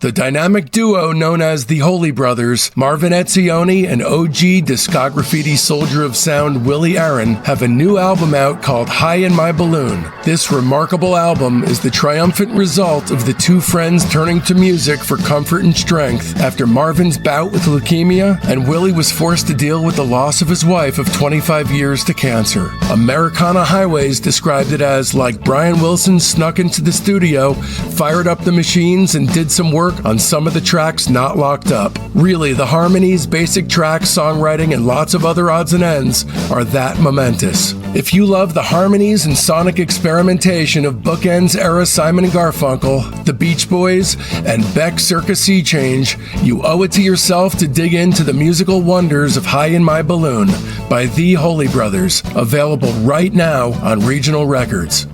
The dynamic duo known as the Holy Brothers, Marvin Etzioni and OG Discograffiti Soldier of Sound Willie Aaron, have a new album out called High in My Balloon. This remarkable album is the triumphant result of the two friends turning to music for comfort and strength after Marvin's bout with leukemia and Willie was forced to deal with the loss of his wife of 25 years to cancer. Americana Highways described it as like Brian Wilson snuck into the studio, fired up the machines, and did some work on some of the tracks not locked up. Really, the harmonies, basic tracks, songwriting, and lots of other odds and ends are that momentous. If you love the harmonies and sonic experimentation of Bookends era Simon and Garfunkel, the Beach Boys, and Beck Circa Sea Change, you owe it to yourself to dig into the musical wonders of High in My Balloon by the Holy Brothers, available right now on Regional Records.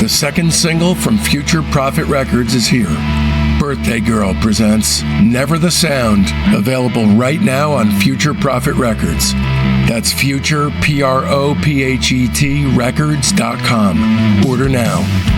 The second single from Future Prophet Records is here. Birthday Girl presents Never the Sound, available right now on Future Prophet Records. That's Future, PROPHET, records.com. Order now.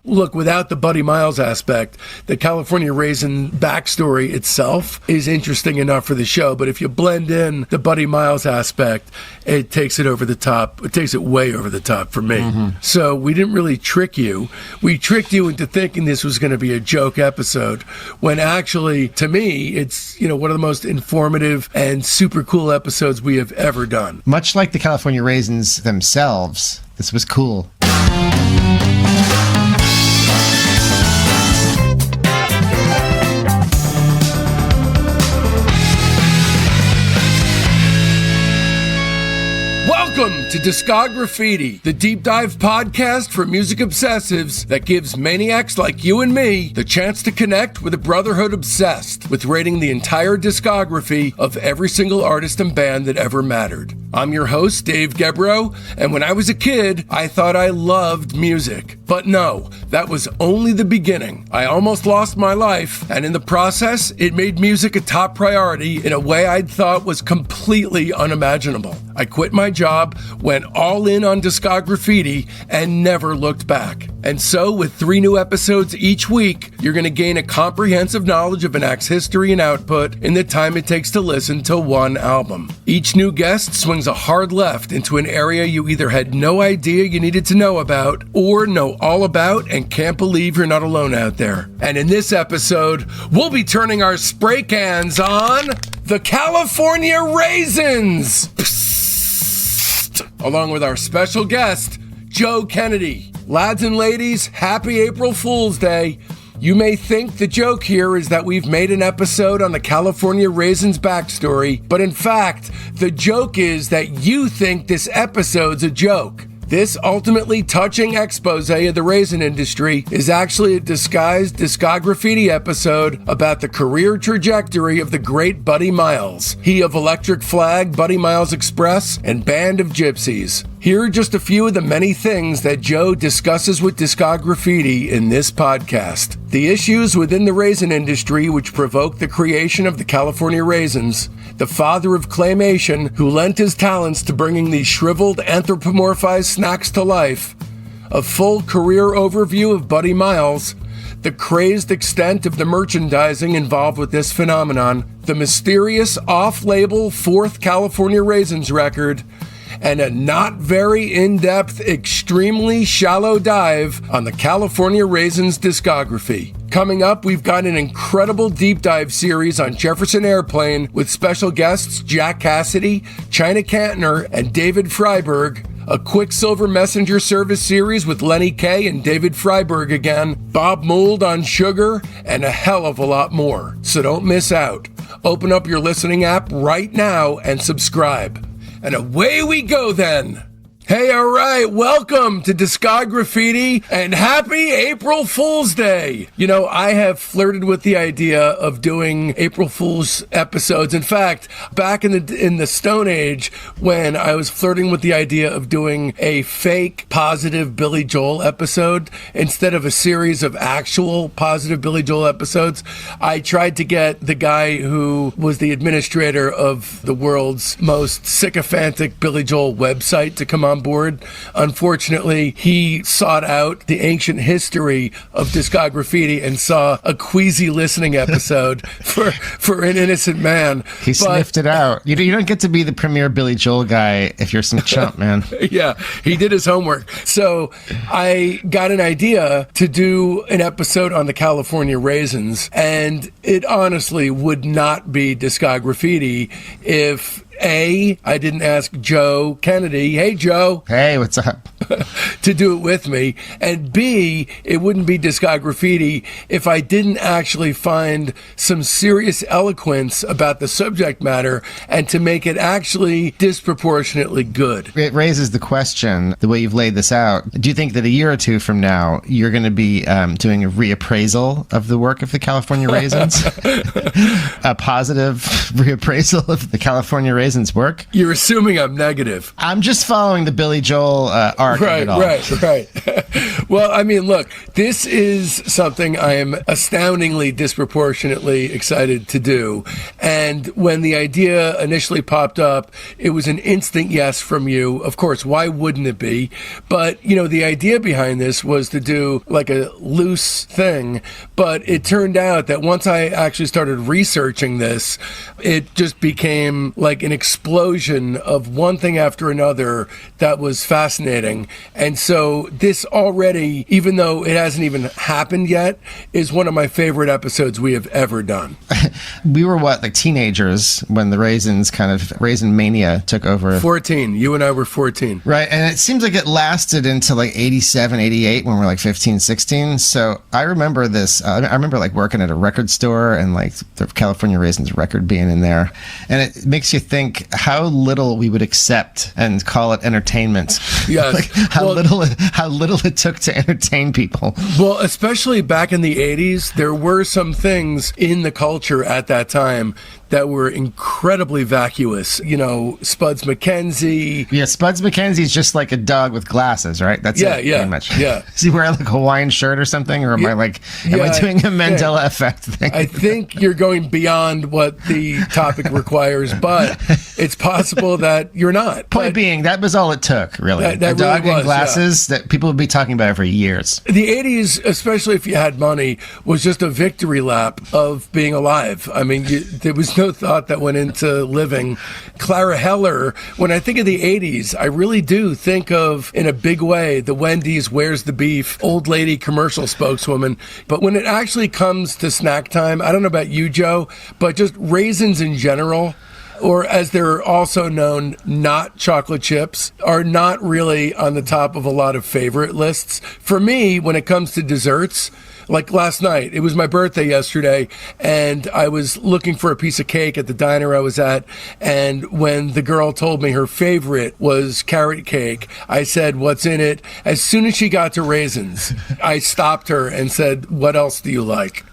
Look, without the Buddy Miles aspect, the California Raisin backstory itself is interesting enough for the show, but if you blend in the Buddy Miles aspect, it takes it over the top. It takes it way over the top for me. So we didn't really trick you. We tricked you into thinking this was going to be a joke episode, when actually, to me, it's, you know, one of the most informative and super cool episodes we have ever done. Much like the California Raisins themselves, this was cool. Welcome to Discograffiti, the deep dive podcast for music obsessives that gives maniacs like you and me the chance to connect with a brotherhood obsessed with rating the entire discography of every single artist and band that ever mattered. I'm your host, Dave Gebroe, and when I was a kid, I thought I loved music. But no, that was only the beginning. I almost lost my life, and in the process, it made music a top priority in a way I'd thought was completely unimaginable. I quit my job, went all in on Discograffiti, and never looked back. And so, with 3 new episodes each week, you're going to gain a comprehensive knowledge of an act's history and output in the time it takes to listen to one album. Each new guest swings a hard left into an area you either had no idea you needed to know about, or know all about and can't believe you're not alone out there. And in this episode, we'll be turning our spray cans on the California Raisins! Psst, along with our special guest, Joe Kennedy. Lads and ladies, happy April Fool's Day. You may think the joke here is that we've made an episode on the California Raisins backstory, but in fact, the joke is that you think this episode's a joke. This ultimately touching expose of the raisin industry is actually a disguised Discograffiti episode about the career trajectory of the great Buddy Miles, he of Electric Flag, Buddy Miles Express, and Band of Gypsys. Here are just a few of the many things that Joe discusses with Discograffiti in this podcast. The issues within the raisin industry which provoked the creation of the California Raisins, the father of claymation who lent his talents to bringing these shriveled, anthropomorphized snacks to life, a full career overview of Buddy Miles, the crazed extent of the merchandising involved with this phenomenon, the mysterious off-label 4th California Raisins record, and a not very in-depth, extremely shallow dive on the California Raisins discography. Coming up, we've got an incredible deep dive series on Jefferson Airplane with special guests Jack Cassidy, China Cantner, and David Freiberg, a Quicksilver Messenger Service series with Lenny Kaye and David Freiberg again, Bob Mould on Sugar, and a hell of a lot more. So don't miss out. Open up your listening app right now and subscribe. And away we go then! Hey, all right, welcome to Discograffiti and happy April Fool's Day. You know, I have flirted with the idea of doing April Fool's episodes. In fact, back in the Stone Age, when I was flirting with the idea of doing a fake positive Billy Joel episode instead of a series of actual positive Billy Joel episodes, I tried to get the guy who was the administrator of the world's most sycophantic Billy Joel website to come on board. Unfortunately, he sought out the ancient history of Discograffiti and saw a queasy listening episode for an innocent man. He sniffed it out. You don't get to be the premier Billy Joel guy if you're some chump, man. Yeah, he did his homework. So I got an idea to do an episode on the California Raisins, and it honestly would not be Discograffiti if I didn't ask Joe Kennedy, hey Joe. Hey, what's up? To do it with me. And B, it wouldn't be Discograffiti if I didn't actually find some serious eloquence about the subject matter and to make it actually disproportionately good. It raises the question, the way you've laid this out, do you think that a year or two from now, you're going to be doing a reappraisal of the work of the California Raisins? A positive reappraisal of the California Raisins work? You're assuming I'm negative. I'm just following the Billy Joel arc of it all. Right. Well, I mean, look, this is something I am astoundingly disproportionately excited to do. And when the idea initially popped up, it was an instant yes from you. Of course, why wouldn't it be? But, you know, the idea behind this was to do like a loose thing. But it turned out that once I actually started researching this, it just became like an explosion of one thing after another that was fascinating. And so this already, even though it hasn't even happened yet, is one of my favorite episodes we have ever done. We were like teenagers when the Raisins Raisin Mania took over. 14. You and I were 14. Right. And it seems like it lasted into like 87, 88 when we were like 15, 16. So I remember this. I remember like working at a record store and like the California Raisins record being in there. And it makes you think how little we would accept and call it entertainment. Yes. Like how little it took to entertain people. Well, especially back in the 80s, there were some things in the culture at that time that were incredibly vacuous. You know, Spuds MacKenzie. Yeah, Spuds MacKenzie's just like a dog with glasses, right? That's it, pretty much. Yeah. Does he wear like a Hawaiian shirt or something? Or am I doing a Mandela effect thing? I think you're going beyond what the topic requires, but it's possible that you're not. Point being, that was all it took, really. That a dog really in glasses that people would be talking about it for years. The 80s, especially if you had money, was just a victory lap of being alive. I mean, there was no thought that went into living. Clara Heller, when I think of the 80s, I really do think of, in a big way, the Wendy's Where's the Beef old lady commercial spokeswoman. But when it actually comes to snack time, I don't know about you, Joe, but just raisins in general, or as they're also known, not chocolate chips, are not really on the top of a lot of favorite lists. For me, when it comes to desserts, like last night, it was my birthday yesterday, and I was looking for a piece of cake at the diner I was at, and when the girl told me her favorite was carrot cake, I said, what's in it? As soon as she got to raisins, I stopped her and said, what else do you like?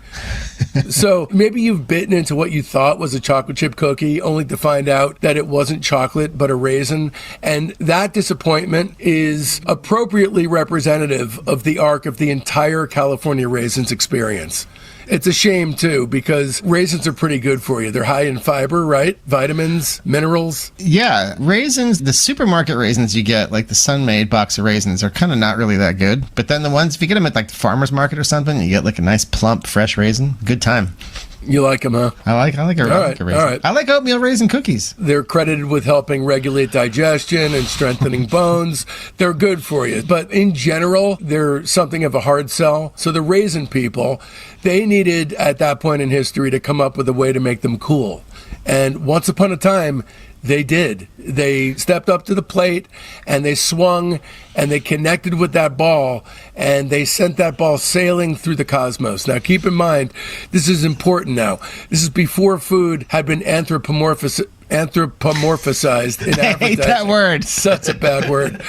So maybe you've bitten into what you thought was a chocolate chip cookie only to find out that it wasn't chocolate but a raisin. And that disappointment is appropriately representative of the arc of the entire California Raisins experience. It's a shame, too, because raisins are pretty good for you. They're high in fiber, right? Vitamins, minerals. Yeah, raisins, the supermarket raisins you get, like the Sun-Made box of raisins, are kind of not really that good. But then the ones, if you get them at like the farmer's market or something, you get like a nice plump, fresh raisin. Good time. You like them, huh? I like a raisin. All right. I like oatmeal raisin cookies. They're credited with helping regulate digestion and strengthening bones. They're good for you. But in general, they're something of a hard sell. So the raisin people, they needed at that point in history to come up with a way to make them cool. And once upon a time, They did. They stepped up to the plate and they swung and they connected with that ball and they sent that ball sailing through the cosmos. Now, keep in mind, this is important now. This is before food had been anthropomorphized in advertising. I hate that word. Such a bad word.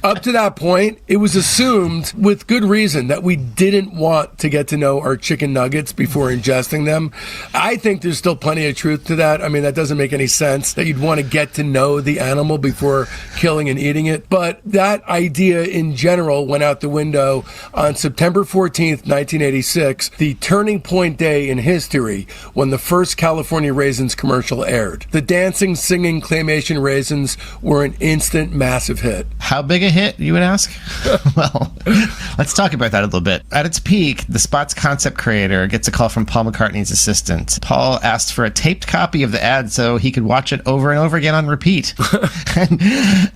Up to that point, it was assumed, with good reason, that we didn't want to get to know our chicken nuggets before ingesting them. I think there's still plenty of truth to that. I mean, that doesn't make any sense that you'd want to get to know the animal before killing and eating it. But that idea in general went out the window on September 14th, 1986, the turning point day in history when the first California Raisins commercial aired. The dancing, singing claymation raisins were an instant massive hit. How big a hit, you would ask? Well, let's talk about that a little bit. At its peak, the spot's concept creator gets a call from Paul McCartney's assistant. Paul asked for a taped copy of the ad so he could watch it over and over again on repeat. And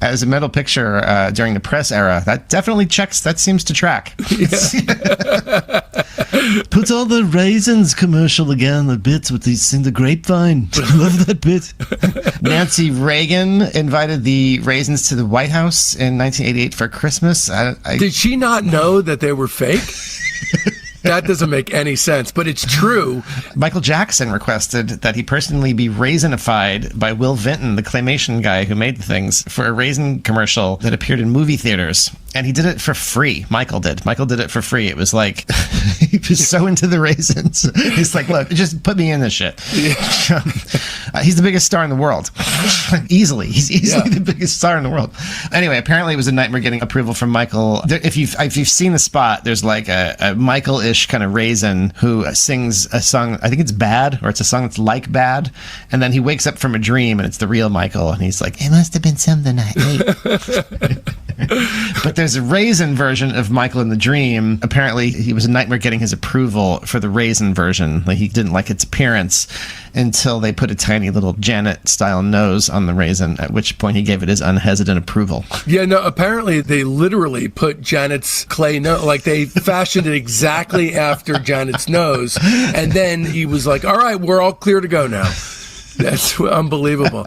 as a mental picture during the press era, that definitely checks, that seems to track. Yeah. Put all the raisins commercial again, the bits with the grapevine. I love that bit. Nancy Reagan invited the raisins to the White House in 1988 for Christmas. Did she not know that they were fake? That doesn't make any sense, but it's true. Michael Jackson requested that he personally be raisinified by Will Vinton, the claymation guy who made the things, for a raisin commercial that appeared in movie theaters. And he did it for free. Michael did it for free. It was like, he was so into the raisins. He's like, look, just put me in this shit. Yeah. He's the biggest star in the world. Easily. He's easily the biggest star in the world. Anyway, apparently it was a nightmare getting approval from Michael. If you've seen the spot, there's like a Michael-ish kind of raisin who sings a song, I think it's Bad, or it's a song that's like Bad. And then he wakes up from a dream and it's the real Michael. And he's like, it must have been something I ate. But there's a raisin version of Michael in the Dream. Apparently, it was a nightmare getting his approval for the raisin version. Like, he didn't like its appearance until they put a tiny little Janet-style nose on the raisin, at which point he gave it his unhesitant approval. Yeah, no, apparently they literally put Janet's clay nose, like they fashioned it exactly after Janet's nose, and then he was like, all right, we're all clear to go now. That's unbelievable.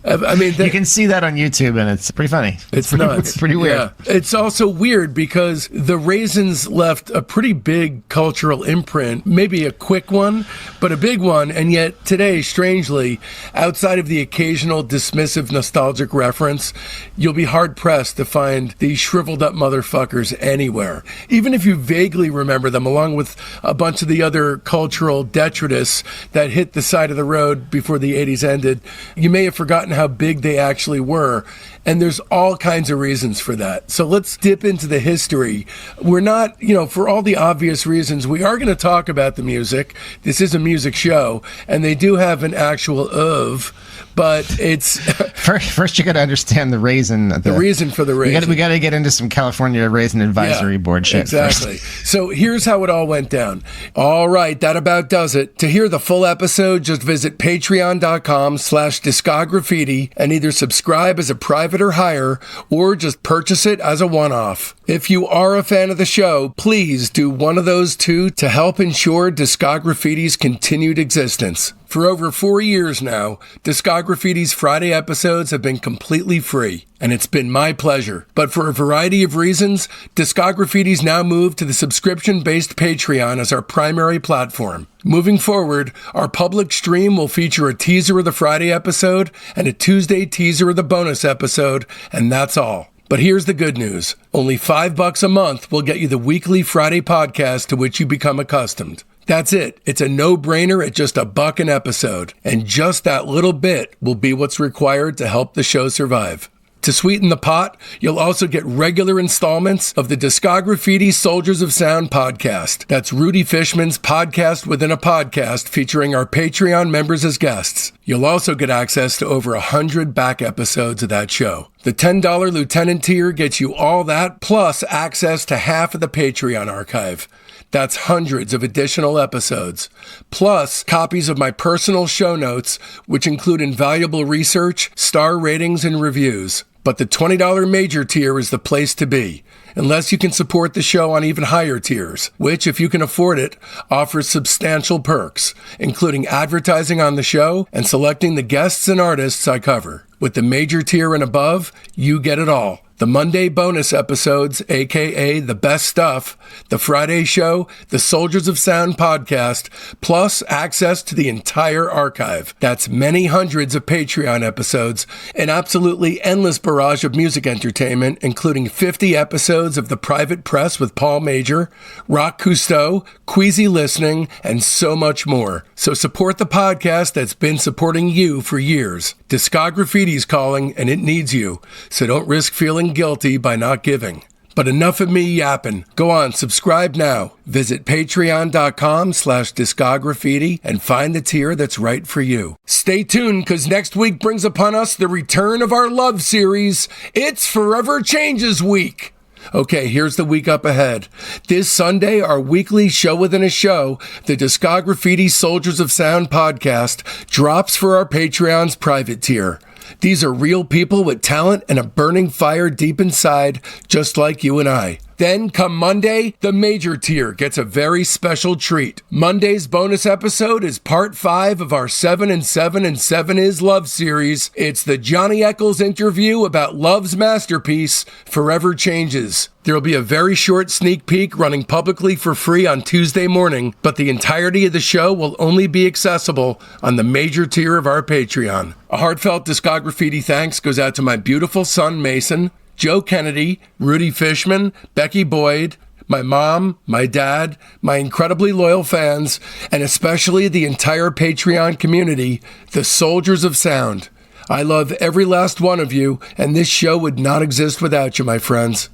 I mean, you can see that on YouTube, and it's pretty funny. It's nuts. It's pretty weird. Yeah. It's also weird because the raisins left a pretty big cultural imprint, maybe a quick one, but a big one. And yet today, strangely, outside of the occasional dismissive nostalgic reference, you'll be hard-pressed to find these shriveled up motherfuckers anywhere. Even if you vaguely remember them, along with a bunch of the other cultural detritus that hit the side of the road before the 80s ended, you may have forgotten how big they actually were. And there's all kinds of reasons for that. So let's dip into the history. We're not, for all the obvious reasons, we are going to talk about the music. This is a music show, and they do have an actual of, but it's... First you got to understand the raisin. The reason for the raisin. We got to get into some California Raisin Advisory Board shit. Exactly. So here's how it all went down. All right, that about does it. To hear the full episode, just visit patreon.com/discograffiti and either subscribe as a private or higher, or just purchase it as a one-off. If you are a fan of the show, please do one of those two to help ensure Discograffiti's continued existence. For over 4 years now, Discograffiti's Friday episodes have been completely free, and it's been my pleasure. But for a variety of reasons, Discograffiti's now moved to the subscription-based Patreon as our primary platform. Moving forward, our public stream will feature a teaser of the Friday episode and a Tuesday teaser of the bonus episode, and that's all. But here's the good news. Only $5 a month will get you the weekly Friday podcast to which you become accustomed. That's it. It's a no-brainer at just $1 an episode. And just that little bit will be what's required to help the show survive. To sweeten the pot, you'll also get regular installments of the Discograffiti Soldiers of Sound podcast. That's Rudy Fishman's podcast within a podcast featuring our Patreon members as guests. You'll also get access to over 100 back episodes of that show. The $10 Lieutenant tier gets you all that, plus access to half of the Patreon archive. That's hundreds of additional episodes, plus copies of my personal show notes, which include invaluable research, star ratings, and reviews. But the $20 major tier is the place to be, unless you can support the show on even higher tiers, which, if you can afford it, offers substantial perks, including advertising on the show and selecting the guests and artists I cover. With the major tier and above, you get it all. The Monday bonus episodes, aka the best stuff, the Friday show, the Soldiers of Sound podcast, plus access to the entire archive. That's many hundreds of Patreon episodes, an absolutely endless barrage of music entertainment, including 50 episodes of The Private Press with Paul Major, Rock Cousteau, Queasy Listening, and so much more. So support the podcast that's been supporting you for years. Discograffiti's calling, and it needs you, so don't risk feeling guilty by not giving. But enough of me yapping. Go on, subscribe now. Visit patreon.com/discograffiti and find the tier that's right for you. Stay tuned, because next week brings upon us the return of our love series. It's Forever Changes Week. Okay, here's the week up ahead. This Sunday, our weekly show within a show, the Discograffiti Soldiers of Sound podcast, drops for our Patreon's private tier. These are real people with talent and a burning fire deep inside, just like you and I. Then, come Monday, the major tier gets a very special treat. Monday's bonus episode is part 5 of our 7 and 7 and 7 is Love series. It's the Johnny Eccles interview about Love's masterpiece, Forever Changes. There'll be a very short sneak peek running publicly for free on Tuesday morning, but the entirety of the show will only be accessible on the major tier of our Patreon. A heartfelt Discograffiti thanks goes out to my beautiful son, Mason, Joe Kennedy, Rudy Fishman, Becky Boyd, my mom, my dad, my incredibly loyal fans, and especially the entire Patreon community, the Soldiers of Sound. I love every last one of you, and this show would not exist without you, my friends.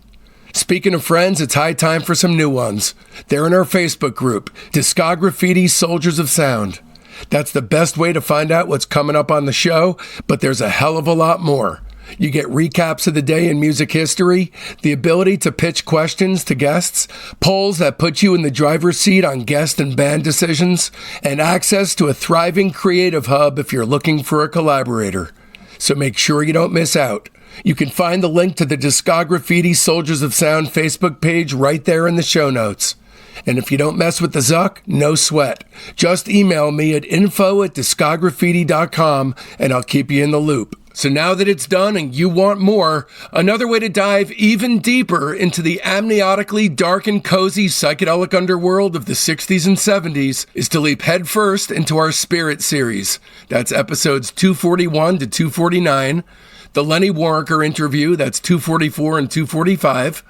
Speaking of friends, it's high time for some new ones. They're in our Facebook group, Discograffiti Soldiers of Sound. That's the best way to find out what's coming up on the show, but there's a hell of a lot more. You get recaps of the day in music history, the ability to pitch questions to guests, polls that put you in the driver's seat on guest and band decisions, and access to a thriving creative hub if you're looking for a collaborator. So make sure you don't miss out. You can find the link to the Discograffiti Soldiers of Sound Facebook page right there in the show notes. And if you don't mess with the Zuck, no sweat. Just email me at info@discograffiti.com and I'll keep you in the loop. So now that it's done and you want more, another way to dive even deeper into the amniotically dark and cozy psychedelic underworld of the 60s and 70s is to leap headfirst into our Spirit series. That's episodes 241 to 249, the Lenny Waronker interview, that's 244 and 245,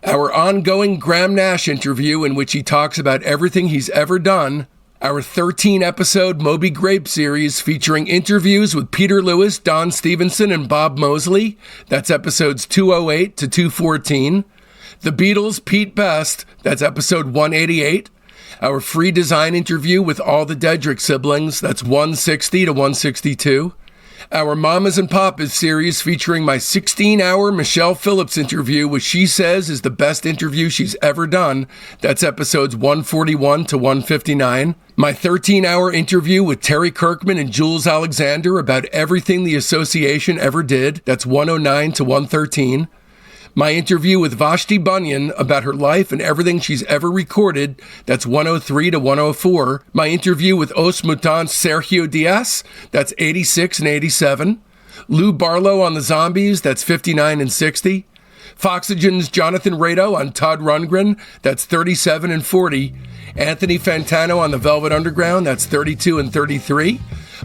our ongoing Graham Nash interview in which he talks about everything he's ever done, our 13-episode Moby Grape series featuring interviews with Peter Lewis, Don Stevenson, and Bob Mosley. That's episodes 208 to 214. The Beatles' Pete Best. That's episode 188. Our free design interview with all the Dedrick siblings. That's 160 to 162. Our Mamas and Papas series featuring my 16-hour Michelle Phillips interview, which she says is the best interview she's ever done. That's episodes 141 to 159. My 13-hour interview with Terry Kirkman and Jules Alexander about everything the association ever did. That's 109 to 113. My interview with Vashti Bunyan about her life and everything she's ever recorded, that's 103 to 104. My interview with Os Mutants Sergio Diaz, that's 86 and 87. Lou Barlow on the Zombies, that's 59 and 60. Foxygen's Jonathan Rado on Todd Rundgren, that's 37 and 40. Anthony Fantano on the Velvet Underground, that's 32 and 33.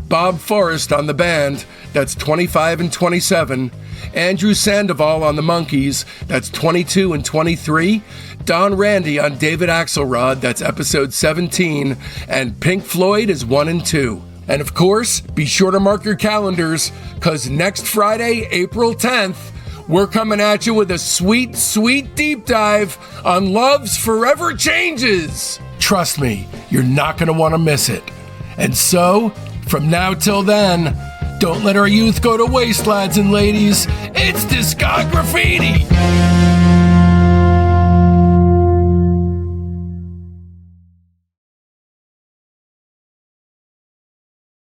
Bob Forrest on the band, that's 25 and 27. Andrew Sandoval on the Monkees, that's 22 and 23. Don Randy on David Axelrod, that's episode 17. And Pink Floyd is 1 and 2. And of course, be sure to mark your calendars, because next Friday, April 10th, we're coming at you with a sweet, sweet deep dive on Love's Forever Changes. Trust me, you're not going to want to miss it. And so, from now till then, don't let our youth go to waste, lads and ladies. It's Discograffiti!